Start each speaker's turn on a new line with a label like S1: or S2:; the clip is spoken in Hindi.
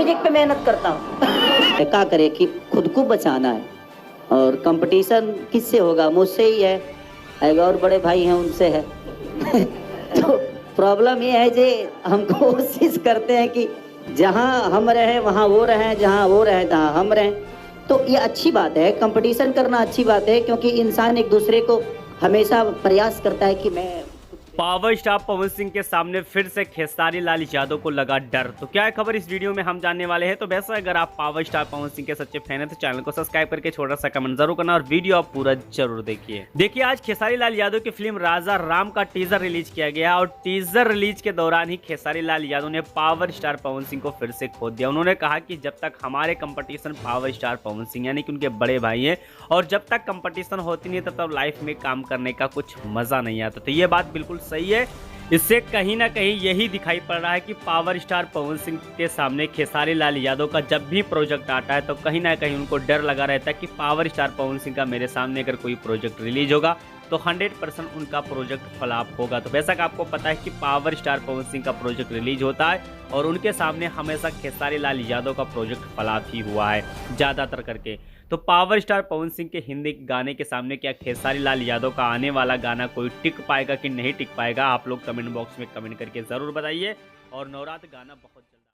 S1: फिजिक्स पे मेहनत करता हूँ। क्या करे कि खुद को बचाना है, और कंपटीशन किससे होगा? मुझसे ही है, एक और बड़े भाई हैं उनसे है। तो प्रॉब्लम ये है जे हम कोशिश करते हैं कि जहाँ हम रहे वहाँ वो रहें, जहाँ वो रहे तहाँ हम रहें। तो ये अच्छी बात है, कंपटीशन करना अच्छी बात है, क्योंकि इंसान एक दूसरे को हमेशा प्रयास करता है कि मैं।
S2: पावर स्टार पवन सिंह के सामने फिर से खेसारी लाल यादव को लगा डर। तो क्या है खबर इस वीडियो में हम जानने वाले हैं। तो वैसे अगर आप पावर स्टार पवन सिंह के सच्चे फैन हैं तो चैनल को सब्सक्राइब करके छोटा सा कमेंट जरूर करना और वीडियो आप पूरा जरूर देखिए आज खेसारी लाल यादव की फिल्म राजा राम का टीजर रिलीज किया गया और टीजर रिलीज के दौरान ही खेसारी लाल यादव ने पावर स्टार पवन सिंह को फिर से खो दिया। उन्होंने कहा कि जब तक हमारे competition power star Pawan Singh यानी कि उनके बड़े भाई हैं, और जब तक कंपटीशन होती नहीं तब तक लाइफ में काम करने का कुछ मजा नहीं आता। तो ये बात बिल्कुल सही है। इससे कहीं ना कहीं यही दिखाई पड़ रहा है कि पावर स्टार पवन सिंह के सामने खेसारी लाल यादव का जब भी प्रोजेक्ट आता है तो कहीं ना कहीं उनको डर लगा रहता है कि पावर स्टार पवन सिंह का मेरे सामने अगर कोई प्रोजेक्ट रिलीज होगा तो 100% उनका प्रोजेक्ट फ्लॉप होगा। तो वैसा कि आपको पता है कि पावर स्टार पवन सिंह का प्रोजेक्ट रिलीज होता है और उनके सामने हमेशा खेसारी लाल यादव का प्रोजेक्ट फ्लॉप ही हुआ है ज़्यादातर करके। तो पावर स्टार पवन सिंह के हिंदी गाने के सामने क्या खेसारी लाल यादव का आने वाला गाना कोई टिक पाएगा कि नहीं टिक पाएगा? आप लोग कमेंट बॉक्स में कमेंट करके ज़रूर बताइए। और नवरात्र गाना बहुत